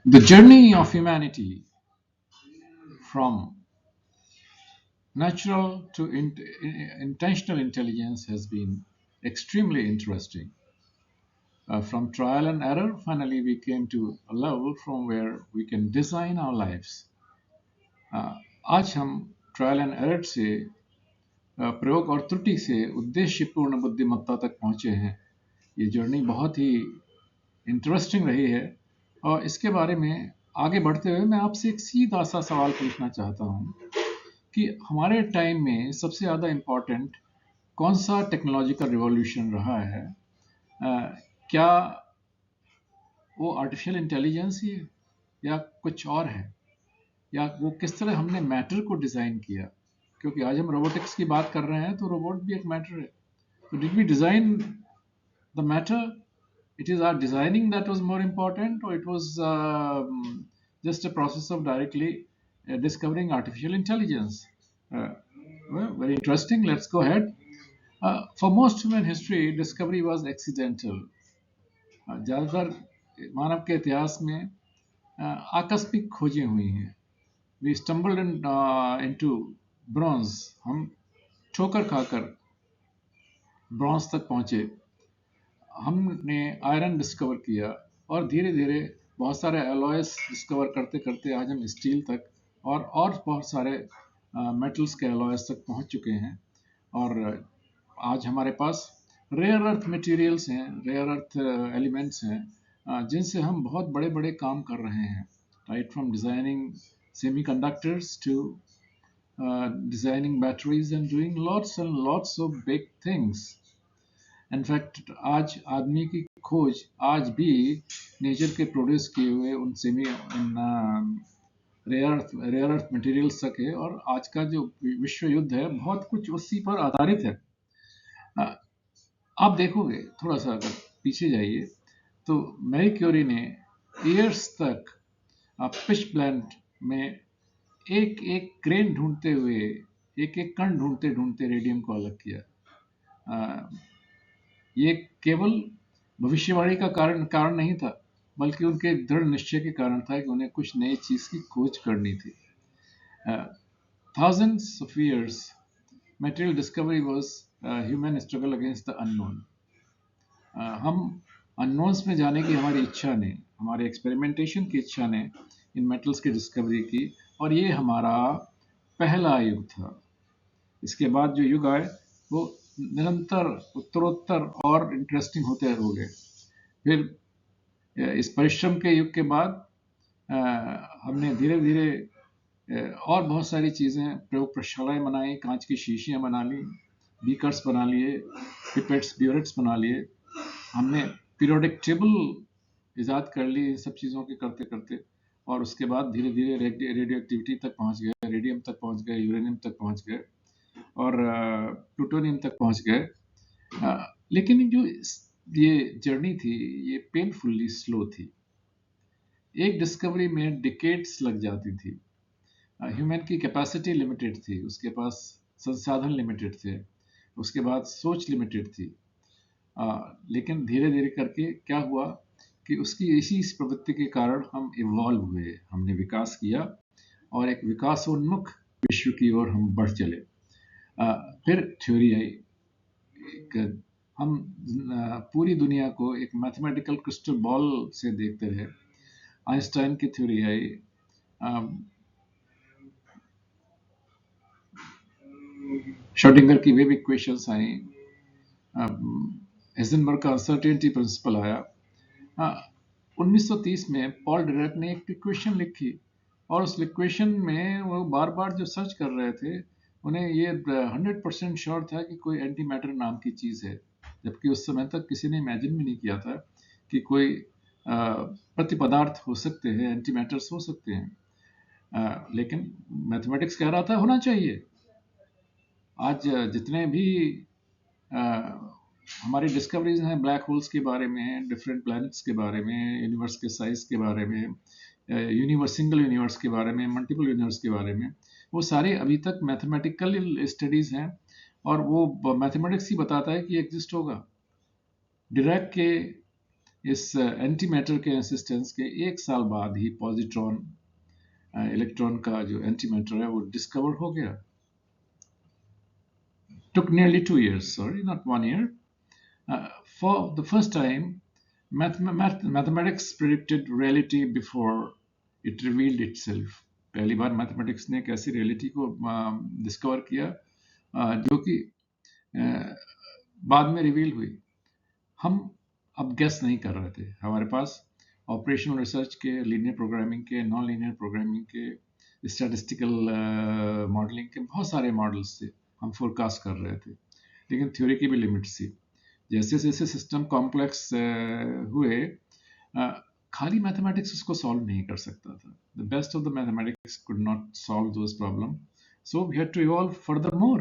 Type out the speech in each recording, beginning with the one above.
The journey of humanity from natural to intentional intelligence has been extremely interesting. From trial and error, finally, we came to a level from where we can design our lives. Uh, आज हम trial and error से प्रयोग और त्रुटि से उद्देश्यपूर्ण बुद्धिमत्ता तक पहुंचे हैं। ये जर्नी बहुत ही इंटरेस्टिंग रही है और इसके बारे में आगे बढ़ते हुए मैं आपसे एक सीधा सा सवाल पूछना चाहता हूँ कि हमारे टाइम में सबसे ज़्यादा इम्पोर्टेंट कौन सा टेक्नोलॉजिकल रिवॉल्यूशन रहा है? क्या वो आर्टिफिशियल इंटेलिजेंस ही है या कुछ और है, या वो किस तरह हमने मैटर को डिज़ाइन किया? क्योंकि आज हम रोबोटिक्स की बात कर रहे हैं तो रोबोट भी एक मैटर है। तो did we design the matter? It is our designing that was more important, or it was just a process of directly discovering artificial intelligence? Uh, well, very interesting. Let's go ahead. For most human history, discovery was accidental. ज़्यादातर मानव के इतिहास में आकस्मिक खोजें हुई हैं। We stumbled into bronze. हम ठोकर खाकर ब्रॉन्ज तक पहुंचे। हमने आयरन डिस्कवर किया और धीरे धीरे बहुत सारे एलॉयस डिस्कवर करते करते आज हम स्टील तक और बहुत सारे मेटल्स के एलॉयस तक पहुंच चुके हैं। और आज हमारे पास रेयर अर्थ मटेरियल्स हैं, रेयर अर्थ एलिमेंट्स हैं, जिनसे हम बहुत बड़े बड़े काम कर रहे हैं, right from designing semiconductors to designing batteries and doing lots and lots of big things. In fact आज आदमी की खोज आज भी नेचर के प्रोड्यूस किए हुए उन सेमी रेयर अर्थ मटेरियल्स तक है। और आज का जो विश्व युद्ध है बहुत कुछ उसी पर आधारित है। आप देखोगे थोड़ा सा अगर पीछे जाइए तो मैरी क्यूरी ने ईयर्स तक फिश प्लांट में एक एक ग्रेन ढूंढते हुए, एक एक कण ढूंढते ढूंढते रेडियम को अलग किया। ये केवल भविष्यवाणी का कारण नहीं था, बल्कि उनके दृढ़ निश्चय के कारण था कि उन्हें कुछ नई चीज की खोज करनी थी। Thousands of years, material discovery was a human struggle against the unknown. हम अननोन्स में जाने की हमारी इच्छा ने, हमारे एक्सपेरिमेंटेशन की इच्छा ने इन मेटल्स की डिस्कवरी की, और ये हमारा पहला युग था। इसके बाद जो युग आए वो निरंतर उत्तरोत्तर और इंटरेस्टिंग होते हो गए। फिर इस परिश्रम के युग के बाद हमने धीरे धीरे और बहुत सारी चीज़ें, प्रयोग प्रयोगशालाएं बनाई, कांच की शीशियां बना ली, बीकर्स बना लिए, पिपेट्स ब्यूरेट्स बना लिए, हमने पीरियोडिक टेबल ईजाद कर ली इन सब चीज़ों के करते करते। और उसके बाद धीरे धीरे रेडियो एक्टिविटी तक पहुंच गए, रेडियम तक पहुंच गए, यूरेनियम तक पहुंच गए और प्लूटोनियम तक पहुंच गए। लेकिन जो ये जर्नी थी ये पेनफुली स्लो थी। एक डिस्कवरी में डिकेड्स लग जाती थी। ह्यूमन की कैपेसिटी लिमिटेड थी, उसके पास संसाधन लिमिटेड थे, उसके बाद सोच लिमिटेड थी। लेकिन धीरे धीरे करके क्या हुआ कि उसकी इसी प्रवृत्ति के कारण हम इवॉल्व हुए, हमने विकास किया और एक विकासोन्मुख विश्व की ओर हम बढ़ चले। फिर थ्योरी आई, हम पूरी दुनिया को एक मैथमेटिकल क्रिस्टल बॉल से देखते रहे। आइंस्टाइन की थ्योरी आई, श्रोडिंगर की वेव इक्वेशंस आई, हेजनबर्ग का अनसर्टेनिटी प्रिंसिपल आया। 1930 में पॉल डिराक ने एक इक्वेशन लिखी और उस इक्वेशन में वो बार बार जो सर्च कर रहे थे उन्हें ये 100% श्योर था कि कोई एंटी मैटर नाम की चीज़ है, जबकि उस समय तक किसी ने इमेजिन भी नहीं किया था कि कोई प्रतिपदार्थ हो सकते हैं, एंटी मैटर्स हो सकते हैं। लेकिन मैथमेटिक्स कह रहा था होना चाहिए। आज जितने भी हमारी डिस्कवरीज हैं ब्लैक होल्स के बारे में, डिफरेंट प्लैनेट्स के बारे में, यूनिवर्स के साइज के बारे में, सिंगल यूनिवर्स के बारे में, मल्टीपल यूनिवर्स के बारे में, वो सारे अभी तक मैथमेटिकल स्टडीज हैं और वो मैथमेटिक्स ही बताता है कि एग्जिस्ट होगा। डिराक के इस एंटी मैटर के एक्सिस्टेंस के 1 साल बाद ही पॉजिट्रॉन इलेक्ट्रॉन का जो एंटी मैटर है वो डिस्कवर हो गया. Took nearly 2 years, sorry, not 1 year. For the first time, mathematics predicted reality before it revealed itself. पहली बार मैथमेटिक्स ने एक ऐसी रियलिटी को डिस्कवर किया जो कि बाद में रिवील हुई. हम अब गेस नहीं कर रहे थे. हमारे पास ऑपरेशनल रिसर्च के, लीनियर प्रोग्रामिंग के, नॉन लीनियर प्रोग्रामिंग के, स्टैटिस्टिकल मॉडलिंग के बहुत सारे मॉडल्स थे. हम फोरकास्ट कर रहे थे, लेकिन थ्योरी की भी लिमिट्स थी. जैसे जैसे सिस्टम कॉम्प्लेक्स हुए, खाली मैथमेटिक्स उसको सॉल्व नहीं कर सकता था. The best of the mathematics could not solve those problem, so we had to evolve further more.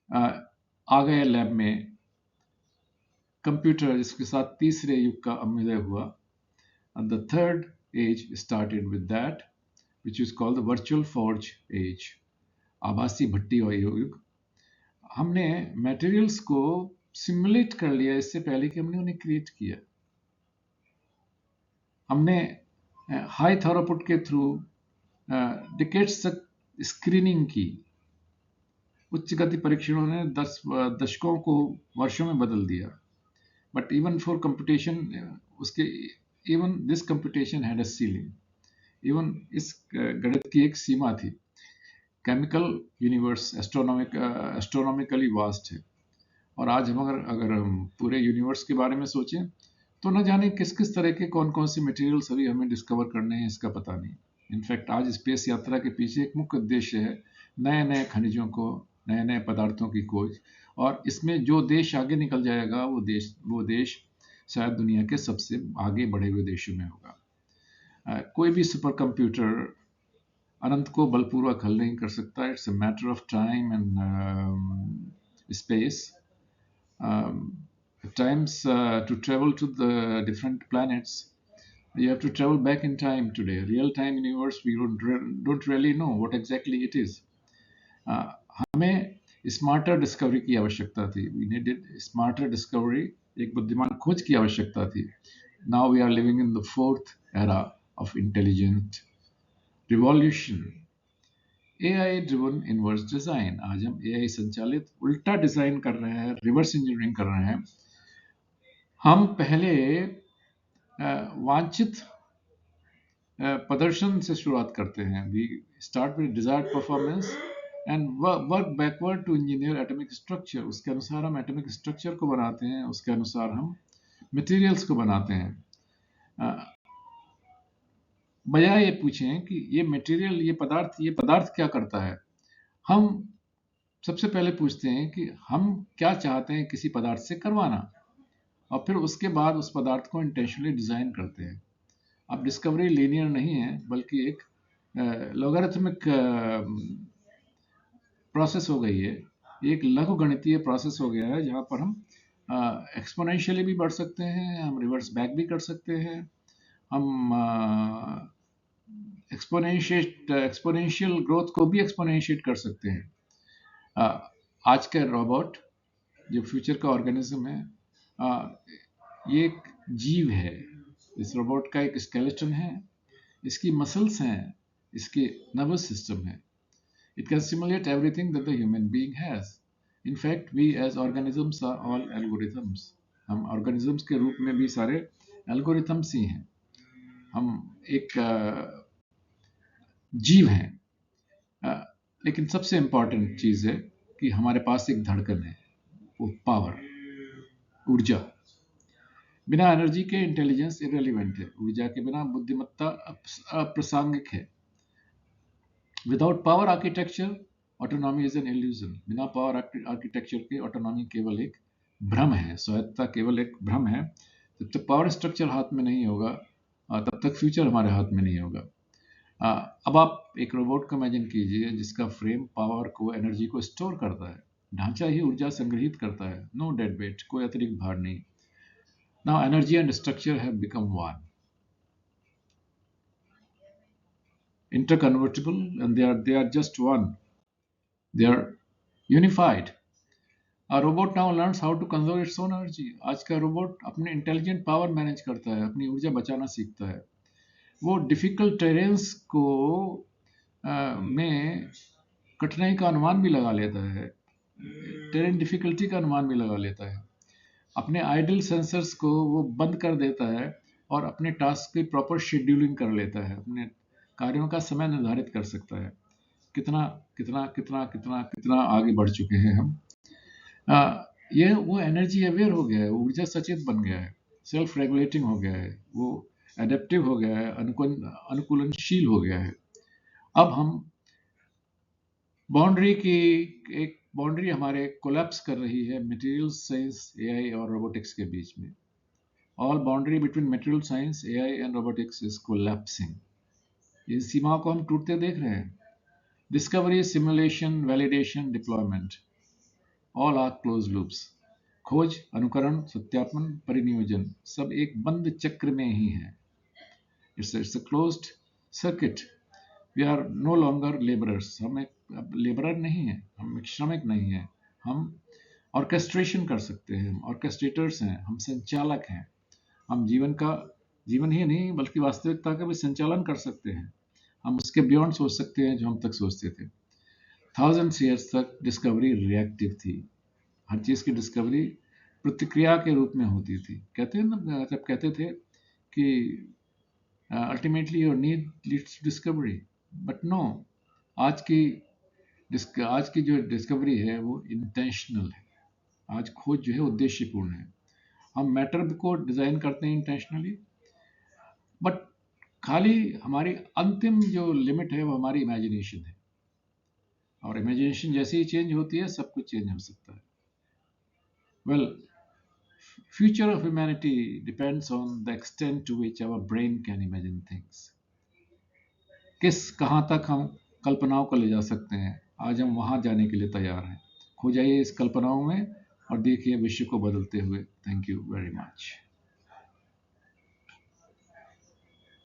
आ गए लैब में कंप्यूटर, जिसके साथ तीसरे युग का उदय हुआ. The third age started with that, which is called the virtual forge age, आभासी भट्टी युग. हमने मटेरियल्स को सिमुलेट कर लिया इससे पहले कि हमने उन्हें क्रिएट किया. हमने हाई थॉरोपुट के थ्रू डिकेड्स तक स्क्रीनिंग की. उच्च गति परीक्षणों ने दशकों को वर्षों में बदल दिया. बट इवन फॉर कंप्यूटेशन, उसके even this computation had a ceiling. Even इस गणित की एक सीमा थी. केमिकल यूनिवर्स एस्ट्रोनॉमिकली वास्ट है, और आज हम अगर हम पूरे यूनिवर्स के बारे में सोचें तो न जाने किस किस तरह के कौन कौन से मटेरियल्स अभी हमें डिस्कवर करने हैं, इसका पता नहीं. इनफैक्ट आज स्पेस यात्रा के पीछे एक मुख्य उद्देश्य है नए नए खनिजों को, नए नए पदार्थों की खोज. और इसमें जो देश आगे निकल जाएगा वो देश शायद दुनिया के सबसे आगे बढ़े हुए देशों में होगा. कोई भी सुपर कंप्यूटर अनंत को बलपूर्वक हल नहीं कर सकता. It's a matter of time and space. At times, to travel to the different planets, you have to travel back in time today. Real-time universe, we don't really know what exactly it is. हमें smarter discovery की आवश्यकता थी. We needed smarter discovery, एक बुद्धिमान खोज की आवश्यकता थी. Now we are living in the fourth era of intelligent revolution. AI driven inverse design. आज हम AI संचालित उल्टा डिजाइन कर रहे हैं, रिवर्स इंजीनियरिंग कर रहे हैं. हम पहले वांछित प्रदर्शन से शुरुआत करते हैं. We start with desired performance and work backward to engineer atomic structure. उसके अनुसार हम एटॉमिक स्ट्रक्चर को बनाते हैं, उसके अनुसार हम मटेरियल्स को बनाते हैं. बजाय ये पूछें कि ये मटेरियल, ये पदार्थ क्या करता है, हम सबसे पहले पूछते हैं कि हम क्या चाहते हैं किसी पदार्थ से करवाना, और फिर उसके बाद उस पदार्थ को इंटेंशनली डिजाइन करते हैं. अब डिस्कवरी लीनियर नहीं है, बल्कि एक लॉगरिथमिक प्रोसेस हो गई है. एक लघु गणितीय प्रोसेस हो गया है, जहाँ पर हम एक्सपोनेंशियली भी बढ़ सकते हैं, हम रिवर्स बैक भी कर सकते हैं, हम एक्सपोनेंशियल ग्रोथ को भी एक्सपोनेंशिएट कर सकते हैं. आज का रोबोट जो फ्यूचर का ऑर्गेनिज्म है, ये एक जीव है. इस रोबोट का एक स्केलेटन है, इसकी मसल्स हैं, इसके नर्वस सिस्टम है. It can simulate everything that the human being has. In fact, we as organisms are all algorithms. हम organisms के रूप में भी सारे algorithms ही हैं. हम एक जीव हैं. लेकिन सबसे इम्पॉर्टेंट चीज़ है कि हमारे पास एक धड़कन है, वो पावर, ऊर्जा. बिना एनर्जी के इंटेलिजेंस इररिलेवेंट है. ऊर्जा के बिना बुद्धिमत्ता अप्रासंगिक है. Without power architecture autonomy is an illusion. बिना पावर आर्किटेक्चर के ऑटोनॉमी केवल एक भ्रम है, स्वायत्तता केवल एक भ्रम है. जब तक पावर स्ट्रक्चर हाथ में नहीं होगा, तब तक फ्यूचर हमारे हाथ में नहीं होगा. अब आप एक रोबोट को इमेजिन कीजिए जिसका फ्रेम पावर को, एनर्जी को स्टोर करता है. ढांचा ही ऊर्जा संग्रहित करता है. नो डेड वेट, कोई अतिरिक्त भार नहीं. Now energy and structure have become one, interconvertible, and they are just one. They are unified. A robot now learns how to conserve its own energy. आज का रोबोट अपने इंटेलिजेंट पावर मैनेज करता है, अपनी ऊर्जा बचाना सीखता है। वो डिफिकल्ट टेरेंस को में कठिनाई का अनुमान भी लगा लेता है, टेरेन डिफिकल्टी का अनुमान भी लगा लेता है। अपने आइडल सेंसर्स को वो बंद कर देता है और अपने टास्क की प्रॉपर शेड्यूलिंग कर लेता है, अपने कार्यों का समय निर्धारित कर सकता है। कितना कितना कितना कितना कितना आगे बढ़ चुके हैं हम। ये वो एनर्जी अवेयर हो गया है, ऊर्जा सचेत बन गया है, सेल्फ रेगुलेटिंग हो गया है, वो एडेप्टिव हो गया है, अनुकूलनशील हो गया है। अब हम बाउंड्री की एक बाउंड्री हमारे कोलैप्स कर रही है मटेरियल साइंस, एआई और रोबोटिक्स के बीच में। All boundary between material science, AI and robotics is collapsing. इस सीमा को हम टूटते देख रहे हैं। Discovery, simulation, validation, deployment, all are close loops. खोज, अनुकरण, सत्यापन, परिनियोजन सब एक बंद चक्र में ही है। It's a closed circuit. We are no longer labourers. हम एक लेबरर नहीं है, हम एक श्रमिक नहीं है। हम ऑर्केस्ट्रेशन कर सकते हैं, हम ऑर्केस्ट्रेटर्स हैं, हम संचालक हैं। हम जीवन ही नहीं बल्कि वास्तविकता का भी संचालन कर सकते हैं। हम उसके बियॉन्ड सोच सकते हैं जो हम तक सोचते थे। थाउजेंड्स ईयर्स तक डिस्कवरी रिएक्टिव थी। हर चीज़ की डिस्कवरी प्रतिक्रिया के रूप में होती थी। कहते हैं ना, जब कहते थे कि ultimately your need leads to discovery, but no, आज की जो डिस्कवरी है वो इंटेंशनल है। आज खोज जो है उद्देश्यपूर्ण है। हम मैटर को डिजाइन करते हैं इंटेंशनली, बट खाली हमारी अंतिम जो लिमिट है वो हमारी इमेजिनेशन है, और इमेजिनेशन जैसे ही चेंज होती है सब कुछ चेंज हो सकता है। Well, future of humanity depends on the extent to which our brain can imagine things. कहाँ तक हम कल्पनाओं को ले जा सकते हैं, आज हम वहां जाने के लिए तैयार हैं। खो जाइए इस कल्पनाओं में और देखिए विश्व को बदलते हुए। Thank you very much.